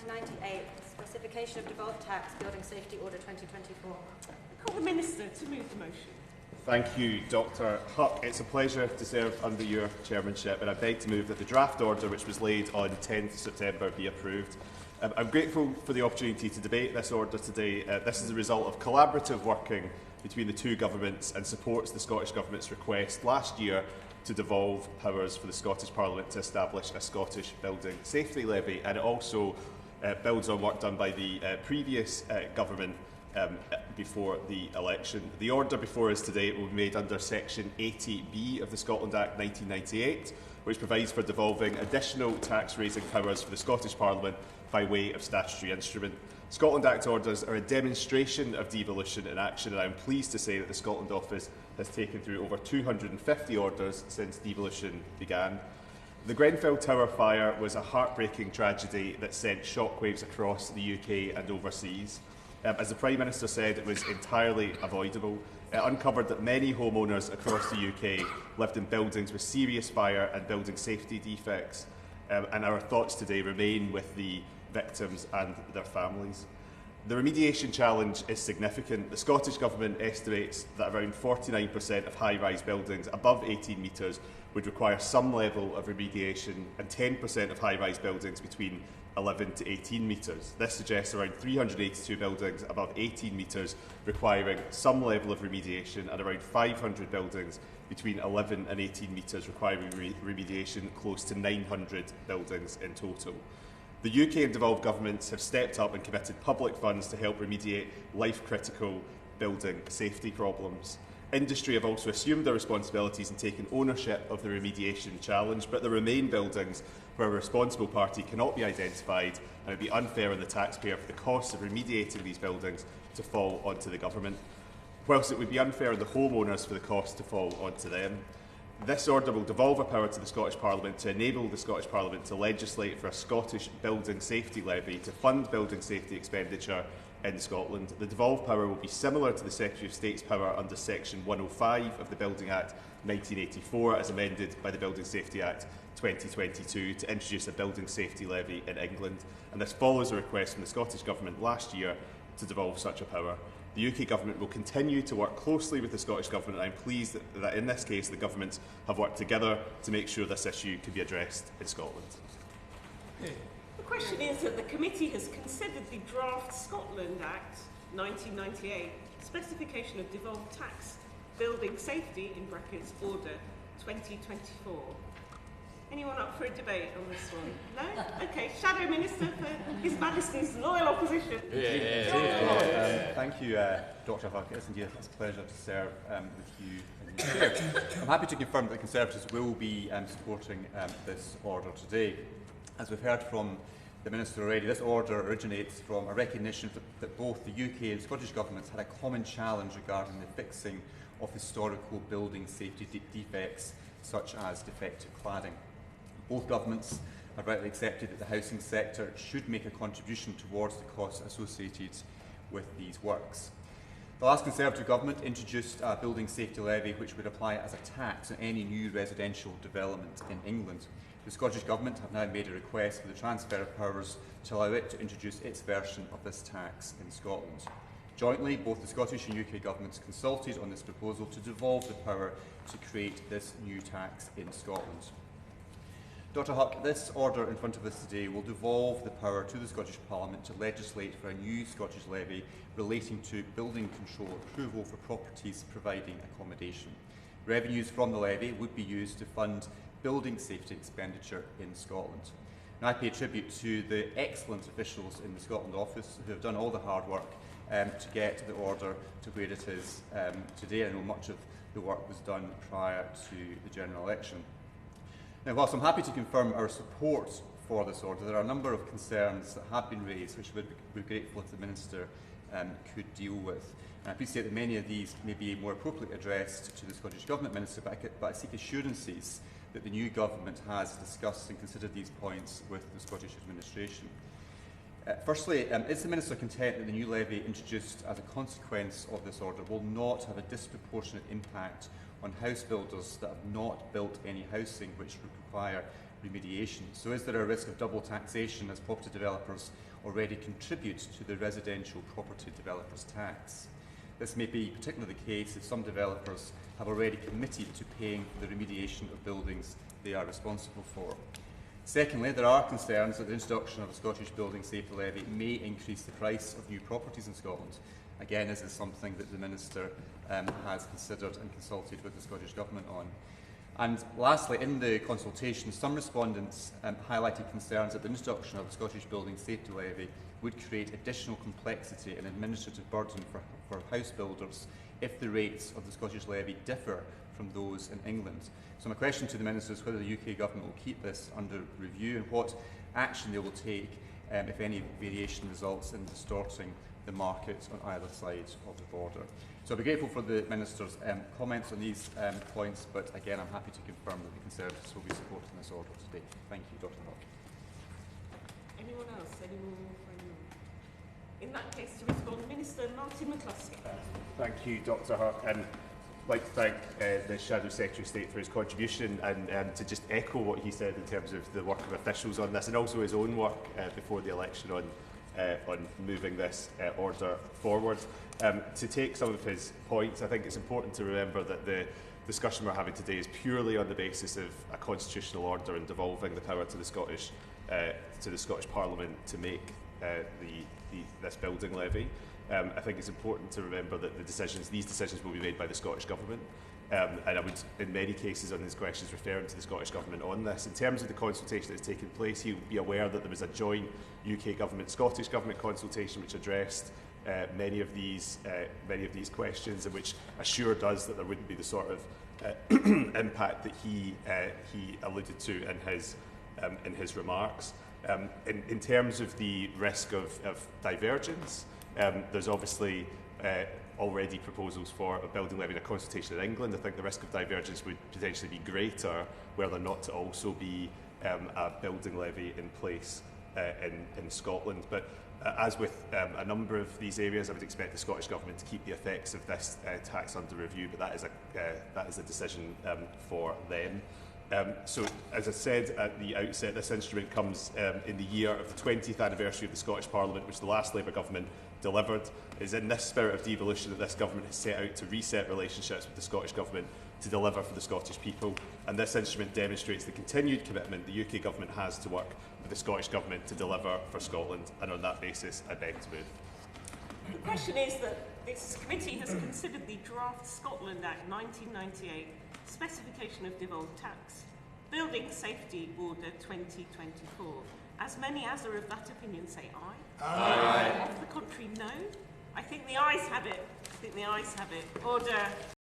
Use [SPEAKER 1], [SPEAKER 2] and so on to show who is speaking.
[SPEAKER 1] 1998, Specification of Devolved Tax, Building Safety Order 2024.
[SPEAKER 2] I call the Minister to move the motion.
[SPEAKER 3] Thank you, Dr HoC. It's a pleasure to serve under your chairmanship, and I beg to move that the draft order, which was laid on 10th September, be approved. I'm grateful for the opportunity to debate this order today. This is a result of collaborative working between the two governments and supports the Scottish Government's request last year to devolve powers for the Scottish Parliament to establish a Scottish Building Safety Levy, and it also builds on work done by the previous government before the election. The order before us today will be made under Section 80B of the Scotland Act 1998, which provides for devolving additional tax-raising powers for the Scottish Parliament by way of statutory instrument. Scotland Act orders are a demonstration of devolution in action, and I am pleased to say that the Scotland Office has taken through over 250 orders since devolution began. The Grenfell Tower fire was a heartbreaking tragedy that sent shockwaves across the UK and overseas. As the Prime Minister said, it was entirely avoidable. It uncovered that many homeowners across the UK lived in buildings with serious fire and building safety defects, and our thoughts today remain with the victims and their families. The remediation challenge is significant. The Scottish Government estimates that around 49% of high-rise buildings above 18 metres would require some level of remediation, and 10% of high-rise buildings between 11 to 18 metres. This suggests around 382 buildings above 18 metres requiring some level of remediation, and around 500 buildings between 11 and 18 metres requiring remediation, close to 900 buildings in total. The UK and devolved governments have stepped up and committed public funds to help remediate life-critical building safety problems. Industry have also assumed their responsibilities and taken ownership of the remediation challenge, but there remain buildings where a responsible party cannot be identified, and it would be unfair on the taxpayer for the costs of remediating these buildings to fall onto the government, whilst it would be unfair on the homeowners for the cost to fall onto them. This order will devolve a power to the Scottish Parliament to enable the Scottish Parliament to legislate for a Scottish Building Safety Levy to fund building safety expenditure in Scotland. The devolved power will be similar to the Secretary of State's power under Section 105 of the Building Act 1984, as amended by the Building Safety Act 2022, to introduce a building safety levy in England. And this follows a request from the Scottish Government last year to devolve such a power. The UK Government will continue to work closely with the Scottish Government, and I'm pleased that in this case the governments have worked together to make sure this issue can be addressed in Scotland.
[SPEAKER 2] The question is that the committee has considered the draft Scotland Act 1998 Specification of Devolved Tax Building Safety in brackets Order 2024. Anyone up for a debate on this one? No? Okay, Shadow Minister for His Majesty's loyal opposition.
[SPEAKER 4] Thank you, Dr HoC. It's indeed a pleasure to serve with you in the chair. I'm happy to confirm that the Conservatives will be supporting this order today. As we've heard from the Minister already, this order originates from a recognition that both the UK and Scottish governments had a common challenge regarding the fixing of historical building safety defects, such as defective cladding. Both governments have rightly accepted that the housing sector should make a contribution towards the costs associated with these works. The last Conservative government introduced a building safety levy which would apply as a tax on any new residential development in England. The Scottish Government have now made a request for the transfer of powers to allow it to introduce its version of this tax in Scotland. Jointly, both the Scottish and UK governments consulted on this proposal to devolve the power to create this new tax in Scotland. Dr HoC, this order in front of us today will devolve the power to the Scottish Parliament to legislate for a new Scottish levy relating to building control approval for properties providing accommodation. Revenues from the levy would be used to fund building safety expenditure in Scotland. And I pay tribute to the excellent officials in the Scotland Office who have done all the hard work to get the order to where it is today. I know much of the work was done prior to the general election. Now, whilst I'm happy to confirm our support for this order, there are a number of concerns that have been raised which we'd be grateful if the Minister could deal with. And I appreciate that many of these may be more appropriately addressed to the Scottish Government Minister, but I seek assurances that the new government has discussed and considered these points with the Scottish administration. Firstly, is the Minister content that the new levy introduced as a consequence of this order will not have a disproportionate impact on house builders that have not built any housing which would require remediation. So is there a risk of double taxation as property developers already contribute to the residential property developers tax? This may be particularly the case if some developers have already committed to paying for the remediation of buildings they are responsible for. Secondly, there are concerns that the introduction of a Scottish Building Safety Levy may increase the price of new properties in Scotland. Again, this is something that the Minister has considered and consulted with the Scottish Government on. And lastly, in the consultation, some respondents highlighted concerns that the introduction of the Scottish Building Safety Levy would create additional complexity and administrative burden for house builders if the rates of the Scottish levy differ from those in England. So my question to the Minister is whether the UK Government will keep this under review and what action they will take if any variation results in distorting the market on either side of the border. So I'll be grateful for the Minister's comments on these points, but again I'm happy to confirm that the Conservatives will be supporting this order today. Thank you, Dr. Hogg.
[SPEAKER 2] Anyone else? Anyone? In that case, to respond, Minister Martin McCluskey.
[SPEAKER 3] Thank you, Dr. Huck. And I'd like to thank the Shadow Secretary of State for his contribution and to just echo what he said in terms of the work of officials on this and also his own work before the election on moving this order forward. To take some of his points, I think it's important to remember that the discussion we're having today is purely on the basis of a constitutional order and devolving the power to the Scottish Parliament to make this building levy. I think it's important to remember that these decisions will be made by the Scottish Government. And I would, in many cases on these questions, referring to the Scottish Government on this. In terms of the consultation that has taken place, he would be aware that there was a joint UK Government, Scottish Government consultation which addressed many of these questions and which assured us that there wouldn't be the sort of impact that he alluded to in his remarks. In terms of the risk of divergence, there's obviously already proposals for a building levy and a consultation in England. I think the risk of divergence would potentially be greater were there not to also be a building levy in place in Scotland. But as with a number of these areas, I would expect the Scottish Government to keep the effects of this tax under review, but that is a decision for them. So, as I said at the outset, this instrument comes in the year of the 20th anniversary of the Scottish Parliament, which the last Labour government delivered. It is in this spirit of devolution that this government has set out to reset relationships with the Scottish Government to deliver for the Scottish people. And this instrument demonstrates the continued commitment the UK Government has to work with the Scottish Government to deliver for Scotland. And on that basis, I beg to move.
[SPEAKER 2] The question is that this committee has considered the Draft Scotland Act 1998 Specification of Devolved Tax, Building Safety Order 2024. As many as are of that opinion say aye. Aye. Of the contrary, no. I think the ayes have it. Order